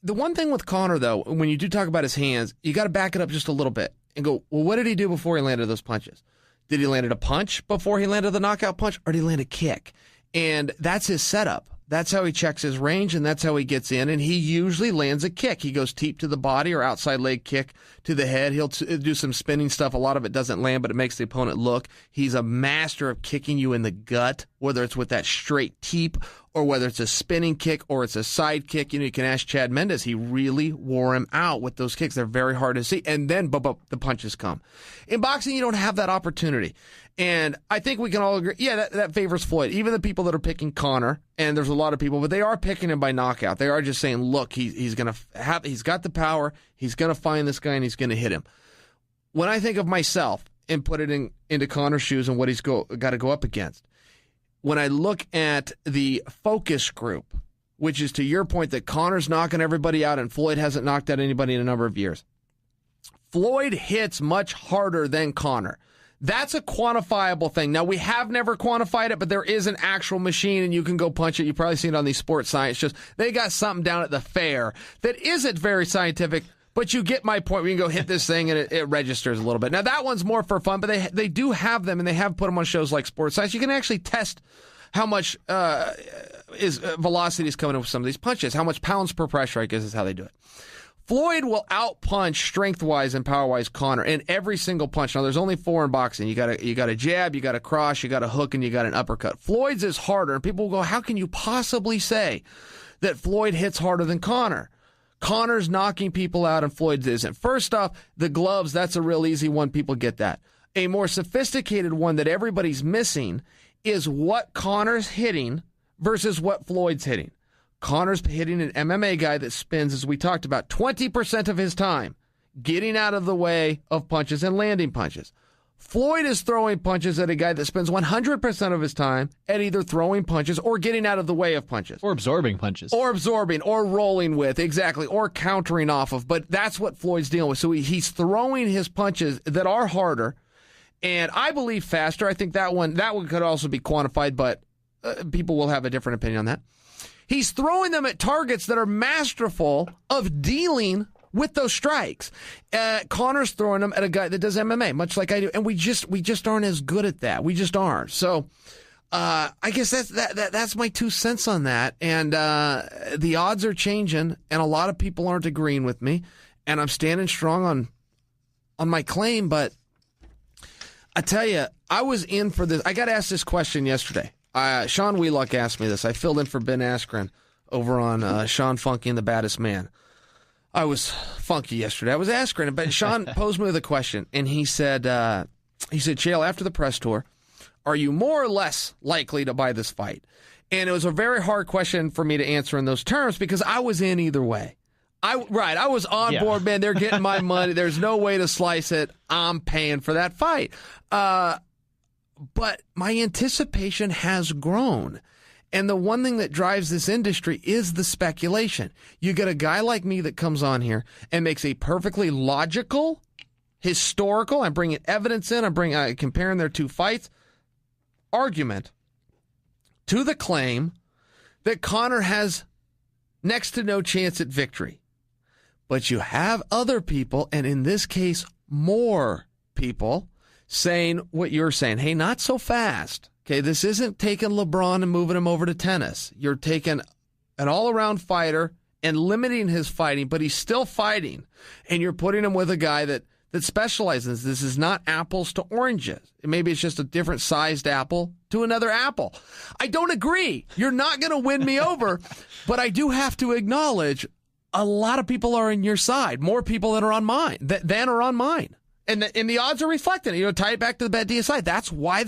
the one thing with Conor, though, when you do talk about his hands, you got to back it up just a little bit and go, well, what did he do before he landed those punches? Did he landed a punch before he landed the knockout punch, or did he land a kick? And that's his setup. That's how he checks his range, and that's how he gets in. And he usually lands a kick. He goes deep to the body or outside leg kick to the head. He'll do some spinning stuff. A lot of it doesn't land, but it makes the opponent look. He's a master of kicking you in the gut, whether it's with that straight teep or whether it's a spinning kick or it's a side kick. You can ask Chad Mendes. He really wore him out with those kicks. They're very hard to see. And then the punches come. In boxing, you don't have that opportunity. And I think we can all agree, that favors Floyd. Even the people that are picking Conor, and there's a lot of people, but they are picking him by knockout. They are just saying, look, he's got the power, he's going to find this guy, and he's going to hit him. When I think of myself and put it into Conor's shoes and what he's got to go up against, when I look at the focus group, which is to your point that Conor's knocking everybody out and Floyd hasn't knocked out anybody in a number of years, Floyd hits much harder than Conor. That's a quantifiable thing. Now, we have never quantified it, but there is an actual machine, and you can go punch it. You've probably seen it on these sports science shows. They got something down at the fair that isn't very scientific, but you get my point. We can go hit this thing, and it registers a little bit. Now, that one's more for fun, but they do have them, and they have put them on shows like Sports Science. You can actually test how much velocity is coming in with some of these punches, how much pounds per pressure, I guess is how they do it. Floyd will outpunch strength-wise and power-wise Conor in every single punch. Now, there's only 4 in boxing. You got a jab, you got a cross, you got a hook, and you got an uppercut. Floyd's is harder, and people will go, how can you possibly say that Floyd hits harder than Conor? Conor's knocking people out, and Floyd's isn't. First off, the gloves, that's a real easy one. People get that. A more sophisticated one that everybody's missing is what Conor's hitting versus what Floyd's hitting. Conor's hitting an MMA guy that spends, as we talked about, 20% of his time getting out of the way of punches and landing punches. Floyd is throwing punches at a guy that spends 100% of his time at either throwing punches or getting out of the way of punches. Or absorbing punches. Or absorbing, or rolling with, exactly, or countering off of. But that's what Floyd's dealing with. So he's throwing his punches that are harder, and I believe faster. I think that one could also be quantified, but people will have a different opinion on that. He's throwing them at targets that are masterful of dealing with those strikes. Conor's throwing them at a guy that does MMA, much like I do, and we just aren't as good at that. We just aren't. So I guess that's my 2 cents on that. And the odds are changing, and a lot of people aren't agreeing with me, and I'm standing strong on my claim. But I tell you, I was in for this. I got asked this question yesterday. Sean Wheelock asked me this. I filled in for Ben Askren over on Sean Funky and the Baddest Man. I was funky yesterday. I was Askren, but Sean posed me with a question, and he said, Chael, after the press tour, are you more or less likely to buy this fight? And it was a very hard question for me to answer in those terms because I was in either way. I was on board, man. They're getting my money. There's no way to slice it. I'm paying for that fight. But my anticipation has grown. And the one thing that drives this industry is the speculation. You get a guy like me that comes on here and makes a perfectly logical, historical, I'm bringing evidence in, I'm comparing their 2 fights, argument to the claim that Conor has next to no chance at victory. But you have other people, and in this case, more people, saying what you're saying. Hey, not so fast. Okay, this isn't taking LeBron and moving him over to tennis. You're taking an all-around fighter and limiting his fighting, but he's still fighting. And you're putting him with a guy that specializes. This is not apples to oranges. Maybe it's just a different sized apple to another apple. I don't agree. You're not going to win me over, but I do have to acknowledge a lot of people are on your side. More people that are on mine than are on mine. And the odds are reflecting. Tie it back to the bet DSI. That's why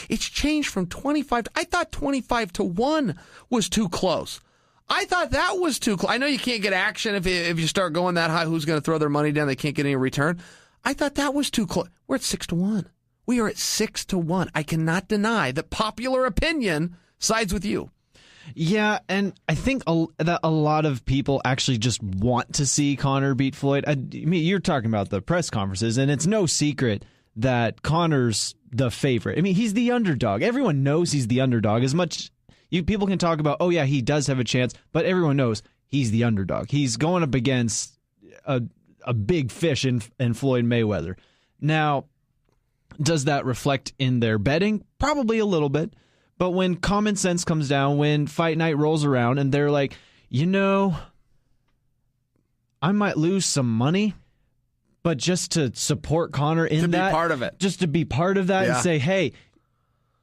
it's changed from 25. I thought 25-1 was too close. I thought that was too close. I know you can't get action if you start going that high. Who's going to throw their money down? They can't get any return. I thought that was too close. We're at 6-1. We are at 6-1. I cannot deny that popular opinion sides with you. Yeah, and I think that a lot of people actually just want to see Conor beat Floyd. I mean, you're talking about the press conferences, and it's no secret that Conor's the favorite. I mean, he's the underdog. Everyone knows he's the underdog. As much people can talk about, oh yeah, he does have a chance, but everyone knows he's the underdog. He's going up against a big fish in Floyd Mayweather. Now, does that reflect in their betting? Probably a little bit. But when common sense comes down, when fight night rolls around and they're like, I might lose some money, but just to support Conor in that. To be part of it. Just to be part of that and say, hey,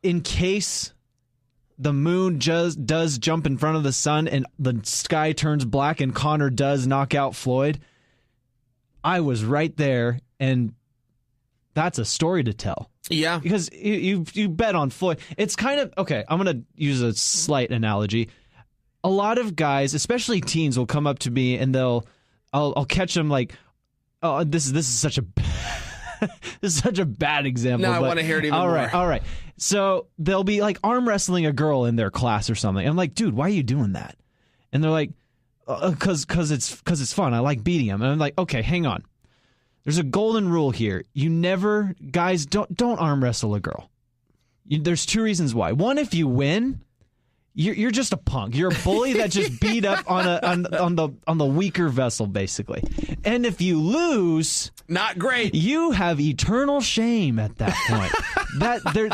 in case the moon does jump in front of the sun and the sky turns black and Conor does knock out Floyd, I was right there, and that's a story to tell. Yeah. Because you bet on Floyd. It's kind of, okay, I'm going to use a slight analogy. A lot of guys, especially teens, will come up to me and I'll catch them like, oh, this is such a this is such a bad example. No, I want to hear it even more. All right. So they'll be like arm wrestling a girl in their class or something. I'm like, dude, why are you doing that? And they're like, because it's fun. I like beating him. And I'm like, okay, hang on. There's a golden rule here. Guys, don't arm wrestle a girl. There's two reasons why. One, if you win, you're just a punk. You're a bully that just beat up on the weaker vessel, basically. And if you lose, not great. You have eternal shame at that point.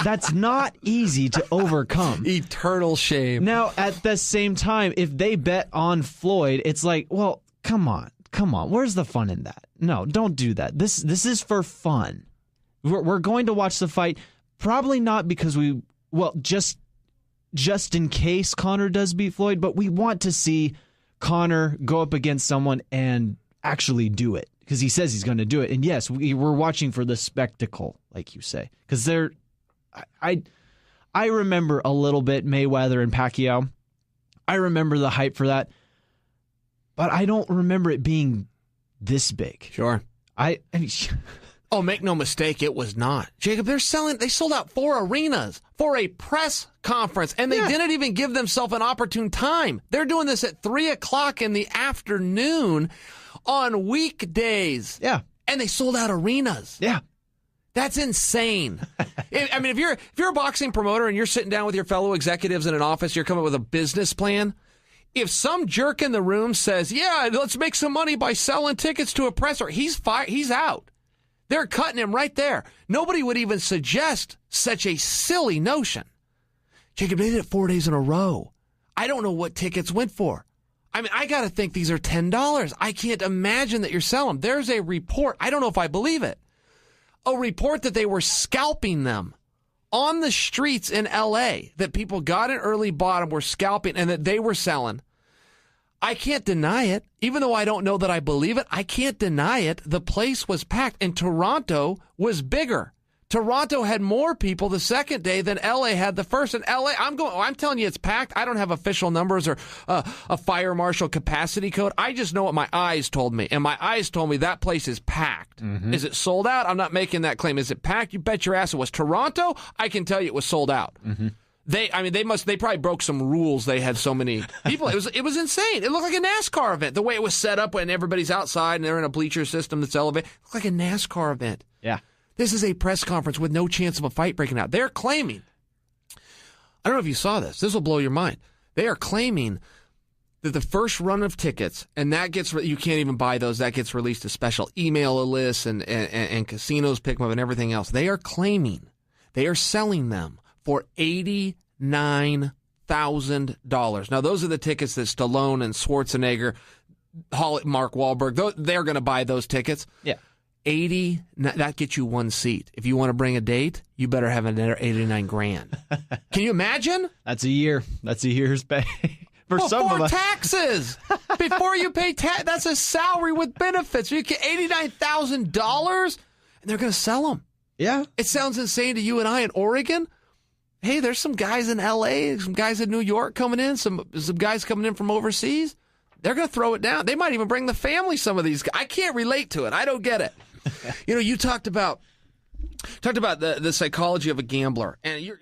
That's not easy to overcome. Eternal shame. Now, at the same time, if they bet on Floyd, it's like, well, come on. Where's the fun in that? No, don't do that. This is for fun. We're going to watch the fight, probably not because just in case Conor does beat Floyd, but we want to see Conor go up against someone and actually do it because he says he's going to do it. And yes, we're watching for the spectacle, like you say, because I remember a little bit Mayweather and Pacquiao. I remember the hype for that, but I don't remember it being this big. Sure. I mean, oh, make no mistake, it was not. Jacob, they sold out 4 arenas for a press conference, and they didn't even give themselves an opportune time. They're doing this at 3 o'clock in the afternoon on weekdays. Yeah. And they sold out arenas. Yeah. That's insane. I mean, if you're a boxing promoter and you're sitting down with your fellow executives in an office, you're coming up with a business plan. If some jerk in the room says, yeah, let's make some money by selling tickets to a presser, he's out. They're cutting him right there. Nobody would even suggest such a silly notion. Jacob, they did it 4 days in a row. I don't know what tickets went for. I mean, I got to think these are $10. I can't imagine that you're selling them. There's a report. I don't know if I believe it. A report that they were scalping them on the streets in L.A., that people got in early, bought them, were scalping, and that they were selling. I can't deny it. Even though I don't know that I believe it, I can't deny it. The place was packed, and Toronto was bigger. Toronto had more people the second day than LA had the first. And LA, I'm telling you, it's packed. I don't have official numbers or a fire marshal capacity code. I just know what my eyes told me, and my eyes told me that place is packed. Mm-hmm. Is it sold out? I'm not making that claim. Is it packed? You bet your ass it was. Toronto, I can tell you it was sold out. Mm-hmm. They probably broke some rules. They had so many people. It was insane. It looked like a NASCAR event. The way it was set up when everybody's outside and they're in a bleacher system that's elevated. It looked like a NASCAR event. Yeah. This is a press conference with no chance of a fight breaking out. They're claiming, I don't know if you saw this. This will blow your mind. They are claiming that the first run of tickets, and that gets, you can't even buy those. That gets released to special email lists and casinos pick them up and everything else. They are claiming, they are selling them for $89,000. Now, those are the tickets that Stallone and Schwarzenegger, Mark Wahlberg, they're going to buy those tickets. Yeah. That gets you one seat. If you want to bring a date, you better have another $89,000. Can you imagine? That's a year. That's a year's pay. Before taxes. Before you pay tax, that's a salary with benefits. You get $89,000, and they're going to sell them. Yeah. It sounds insane to you and I in Oregon. Hey, there's some guys in L.A., some guys in New York coming in, some guys coming in from overseas. They're going to throw it down. They might even bring the family, some of these guys. I can't relate to it. I don't get it. You talked about the psychology of a gambler, and you're